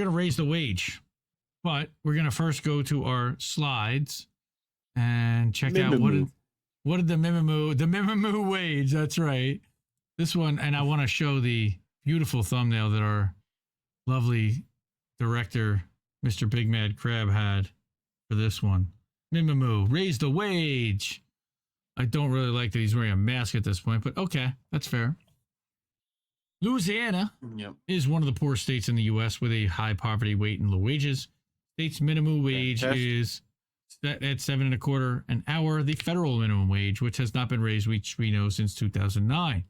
to raise the wage. But we're going to first go to our slides and check out what did the Mimimu wage. That's right. This one, and I want to show the beautiful thumbnail that our lovely director, Mr. Big Mad Crab, had for this one. Mimimu, raise the wage. I don't really like that he's wearing a mask at this point, but okay, that's fair. Louisiana is one of the poorest states in the U.S. with a high poverty rate and low wages. State's minimum wage is set at $7.25 an hour. The federal minimum wage, which has not been raised, which we know, since 2009.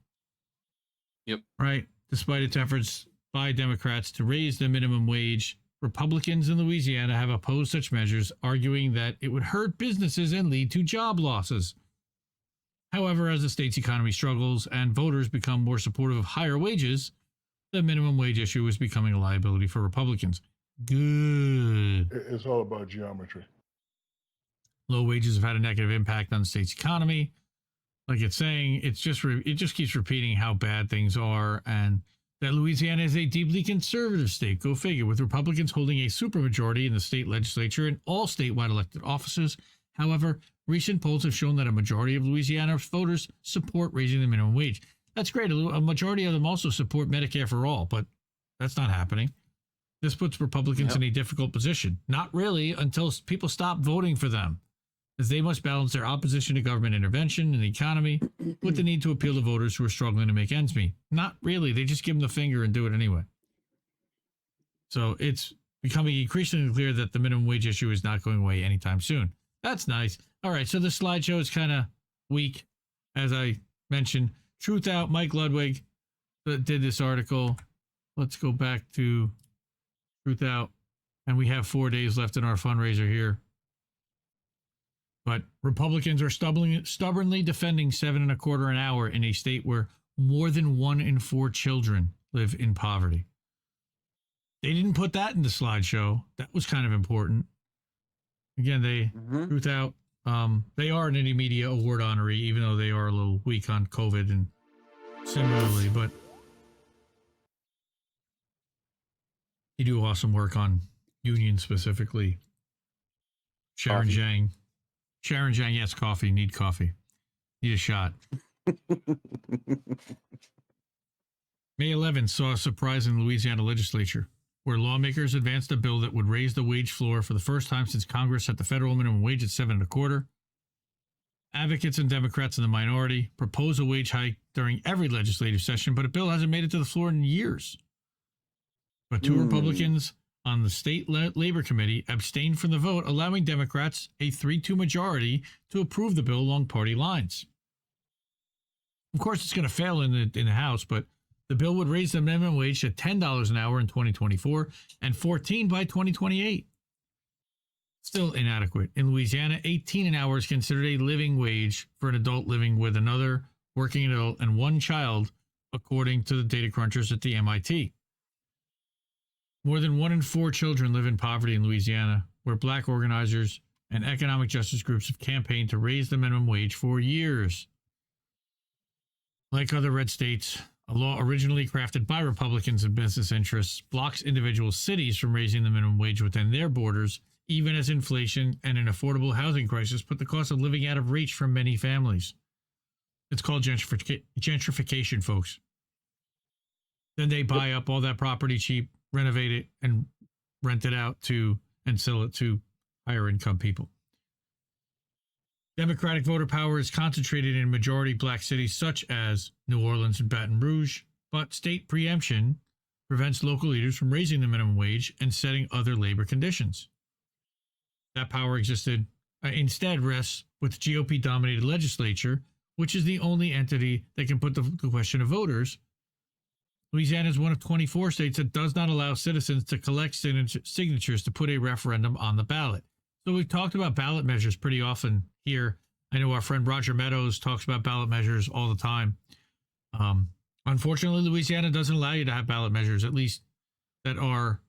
Yep. Right. Despite its efforts by Democrats to raise the minimum wage, Republicans in Louisiana have opposed such measures, arguing that it would hurt businesses and lead to job losses. However, as the state's economy struggles and voters become more supportive of higher wages, the minimum wage issue is becoming a liability for Republicans. Good. It's all about geometry. Low wages have had a negative impact on the state's economy. Like it's saying, it just keeps repeating how bad things are, and that Louisiana is a deeply conservative state. Go figure, with Republicans holding a supermajority in the state legislature and all statewide elected offices. However, recent polls have shown that a majority of Louisiana voters support raising the minimum wage. That's great. A majority of them also support Medicare for all, but that's not happening. This puts Republicans in a difficult position. Not really, until people stop voting for them, as they must balance their opposition to government intervention in the economy with the need to appeal to voters who are struggling to make ends meet. Not really. They just give them the finger and do it anyway. So it's becoming increasingly clear that the minimum wage issue is not going away anytime soon. That's nice. All right, so the slideshow is kind of weak, as I mentioned. Truthout, Mike Ludwig did this article. Let's go back to Truthout, and we have 4 days left in our fundraiser here. But Republicans are stubbornly defending $7.25 an hour in a state where more than 1 in 4 children live in poverty. They didn't put that in the slideshow. That was kind of important. Again, Truthout, they are an Indie Media Award honoree, even though they are a little weak on COVID and similarly, but you do awesome work on unions specifically. Sharon Zhang, yes, coffee. Need coffee. Need a shot. May 11th saw a surprise in the Louisiana legislature, where lawmakers advanced a bill that would raise the wage floor for the first time since Congress set the federal minimum wage at $7.25. Advocates and Democrats in the minority propose a wage hike during every legislative session, but a bill hasn't made it to the floor in years. But 2 Republicans on the state labor committee abstained from the vote, allowing Democrats a 3-2 majority to approve the bill along party lines. Of course, it's going to fail in the House, but the bill would raise the minimum wage to $10 an hour in 2024 and $14 by 2028. Still inadequate. In Louisiana, $18 an hour is considered a living wage for an adult living with another working adult and 1 child, according to the data crunchers at the MIT. More than 1 in 4 children live in poverty in Louisiana, where Black organizers and economic justice groups have campaigned to raise the minimum wage for years. Like other red states, a law originally crafted by Republicans and business interests blocks individual cities from raising the minimum wage within their borders, even as inflation and an affordable housing crisis put the cost of living out of reach for many families. It's called gentrification, folks. Then they buy up all that property cheap, renovate it, and rent it out to and sell it to higher income people. Democratic voter power is concentrated in majority Black cities such as New Orleans and Baton Rouge, but state preemption prevents local leaders from raising the minimum wage and setting other labor conditions. That power instead rests with the GOP-dominated legislature, which is the only entity that can put the question to voters. Louisiana is one of 24 states that does not allow citizens to collect signatures to put a referendum on the ballot. So we've talked about ballot measures pretty often here. I know our friend Roger Meadows talks about ballot measures all the time. Unfortunately, Louisiana doesn't allow you to have ballot measures, at least that are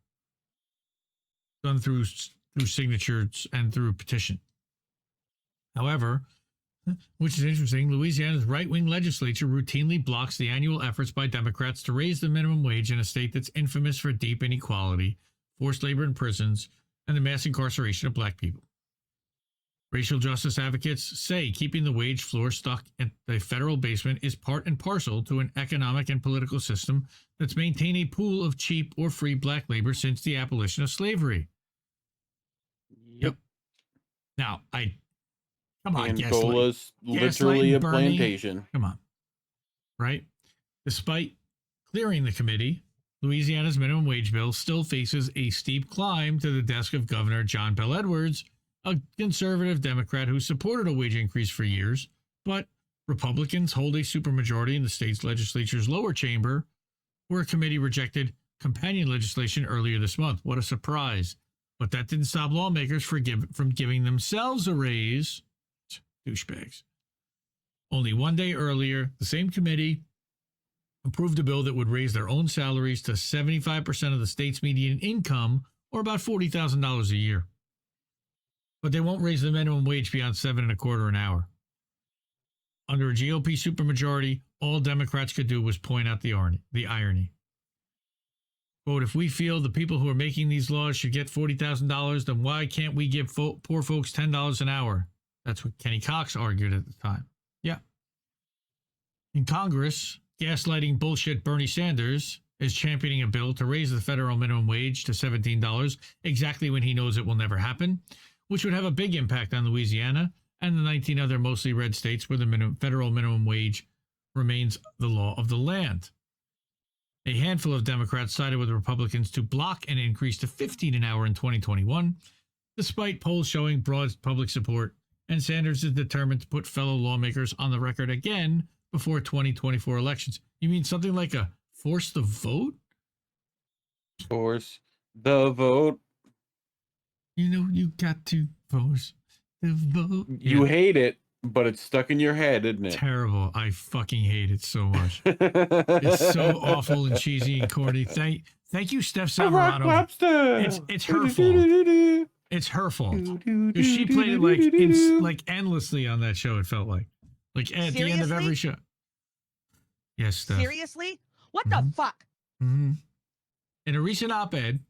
done through signatures and through petition. However, which is interesting, Louisiana's right-wing legislature routinely blocks the annual efforts by Democrats to raise the minimum wage in a state that's infamous for deep inequality, forced labor in prisons, and the mass incarceration of black people. Racial justice advocates say keeping the wage floor stuck in the federal basement is part and parcel to an economic and political system that's maintained a pool of cheap or free black labor since the abolition of slavery. Yep. Now, come on, Angola's literally a Bernie. plantation. Come on. Right? Despite clearing the committee, Louisiana's minimum wage bill still faces a steep climb to the desk of Governor John Bel Edwards, a conservative Democrat who supported a wage increase for years, but Republicans hold a supermajority in the state's legislature's lower chamber, where a committee rejected companion legislation earlier this month. What a surprise. But that didn't stop lawmakers from giving themselves a raise. Douchebags. Only one day earlier, the same committee approved a bill that would raise their own salaries to 75% of the state's median income, or about $40,000 a year. But they won't raise the minimum wage beyond $7.25 an hour. Under a GOP supermajority, all Democrats could do was point out the irony. Quote, if we feel the people who are making these laws should get $40,000, then why can't we give poor folks $10 an hour? That's what Kenny Cox argued at the time. Yeah. In Congress, gaslighting bullshit Bernie Sanders is championing a bill to raise the federal minimum wage to $17, exactly when he knows it will never happen, which would have a big impact on Louisiana and the 19 other mostly red states where the federal minimum wage remains the law of the land. A handful of Democrats sided with Republicans to block an increase to $15 an hour in 2021, despite polls showing broad public support, and Sanders is determined to put fellow lawmakers on the record again before 2024 elections. You mean something like a force the vote? Force the vote. You know, you got to force the vote. You hate it, but it's stuck in your head, isn't it? Terrible. I fucking hate it so much. It's so awful and cheesy and corny. Thank you, Steph Samarano. It's her fault. It's her fault. Because she played it like endlessly on that show, it felt like. Like at the end of every show. Yes, Steph. Seriously? What the fuck? Mm-hmm. In a recent op-ed,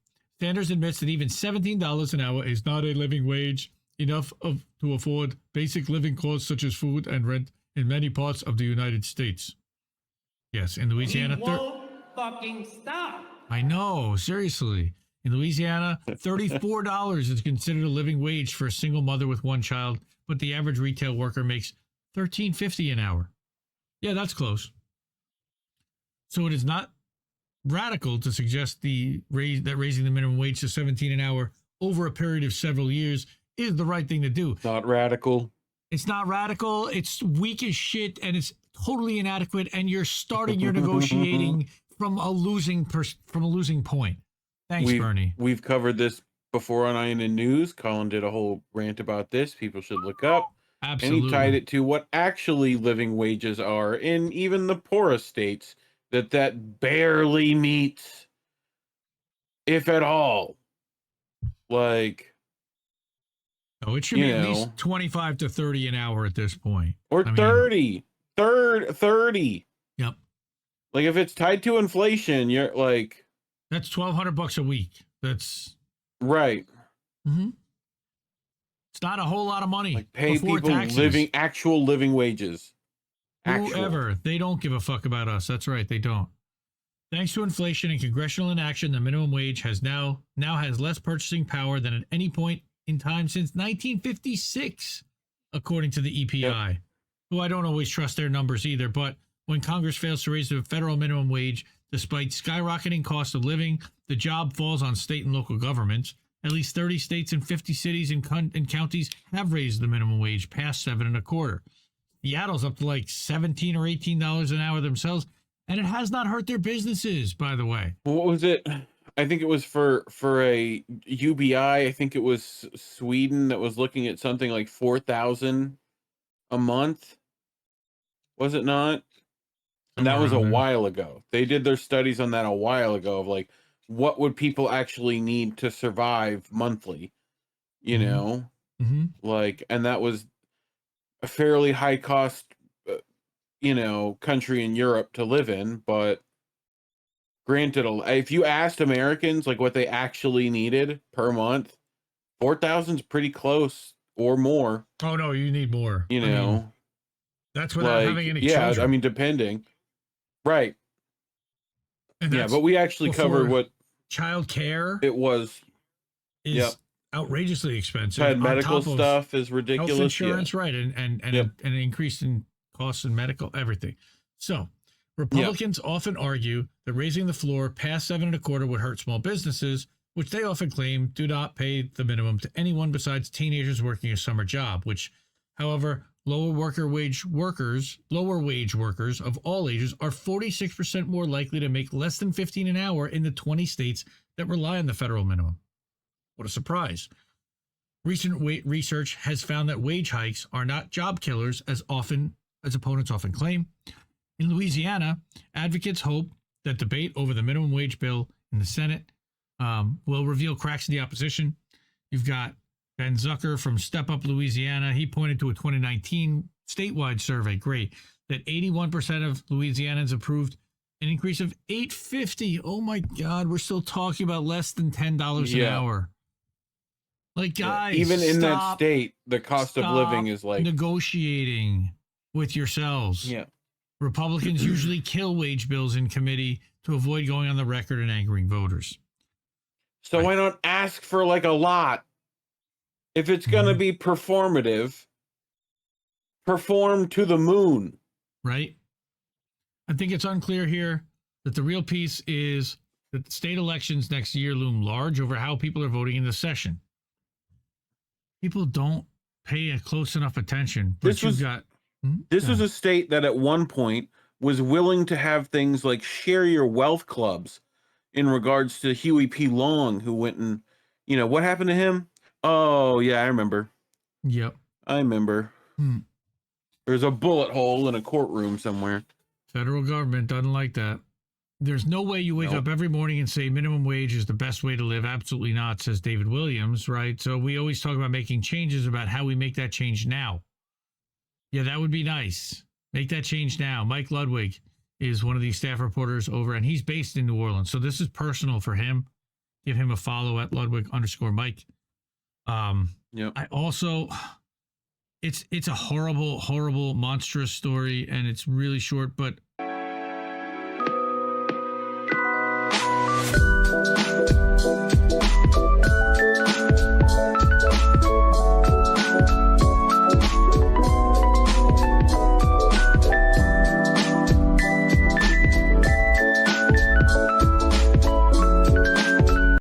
Sanders admits that even $17 an hour is not a living wage enough to afford basic living costs such as food and rent in many parts of the United States. Yes, in Louisiana... We won't fucking stop. I know, seriously. In Louisiana, $34 is considered a living wage for a single mother with one child, but the average retail worker makes $13.50 an hour. Yeah, that's close. So it is not radical to suggest that raising the minimum wage to $17 an hour over a period of several years is the right thing to do. Not radical. It's not radical. It's weak as shit, and it's totally inadequate. And you're starting your negotiating from a losing point. Thanks, Bernie. We've covered this before on INN News. Colin did a whole rant about this. People should look up. Absolutely. And he tied it to what actually living wages are in even the poorest states that barely meets, if at all. Like, oh, it should be at least 25 to 30 an hour at this point. Or 30. 30. Yep. Like, if it's tied to inflation, you're like... That's $1,200 a week. That's... Right. Mm-hmm. It's not a whole lot of money. Like, pay people taxes. actual living wages. Whoever. They don't give a fuck about us. That's right. They don't. Thanks to inflation and congressional inaction, the minimum wage has now has less purchasing power than at any point in time since 1956, according to the EPI, who I don't always trust their numbers either. But when Congress fails to raise the federal minimum wage, despite skyrocketing cost of living, the job falls on state and local governments. At least 30 states and 50 cities and counties have raised the minimum wage past $7.25. Seattle's up to like $17 or $18 an hour themselves, and it has not hurt their businesses, by the way. What was it? I think it was for a UBI. I think it was Sweden that was looking at something like $4,000 a month. Was it not? And that was a while ago. They did their studies on that a while ago of like, what would people actually need to survive monthly? You know, like, and that was a fairly high cost, country in Europe to live in, but Granted, if you asked Americans like what they actually needed per month, 4,000 is pretty close or more. Oh no, you need more. You I mean, know, that's without having any yeah. children. I mean, depending, right? And Yeah, that's but we actually covered before what child care it was. is Yep. outrageously expensive. Had on medical top of stuff is health ridiculous. insurance, right? And Yep. an increase in costs in medical, everything. So Republicans often argue that raising the floor past 7.25 would hurt small businesses, which they often claim do not pay the minimum to anyone besides teenagers working a summer job, which, however, lower wage workers of all ages are 46% more likely to make less than $15 an hour in the 20 states that rely on the federal minimum. What a surprise. Recent research has found that wage hikes are not job killers as opponents often claim. In Louisiana, advocates hope that debate over the minimum wage bill in the Senate will reveal cracks in the opposition. You've got Ben Zucker from Step Up Louisiana. He pointed to a 2019 statewide survey, great, that 81% of Louisianans approved an increase of $8.50. Oh my God, we're still talking about less than $10 an hour. Like, guys, even in that state, the cost of living is like negotiating with yourselves. Yeah. Republicans usually kill wage bills in committee to avoid going on the record and angering voters. So why not ask for like a lot? If it's going to be performative, perform to the moon. Right? I think it's unclear here that the real piece is that the state elections next year loom large over how people are voting in the session. People don't pay a close enough attention. But This was a state that at one point was willing to have things like share your wealth clubs in regards to Huey P. Long, who went and, what happened to him? Oh, yeah, I remember. Yep. I remember. There's a bullet hole in a courtroom somewhere. Federal government doesn't like that. There's no way you wake up every morning and say minimum wage is the best way to live. Absolutely not, says David Williams, right? So we always talk about making changes about how we make that change now. Yeah, that would be nice. Make that change now. Mike Ludwig is one of these staff reporters over, and he's based in New Orleans. So this is personal for him. Give him a follow at Ludwig_Mike. I also, it's a horrible, monstrous story, and it's really short, but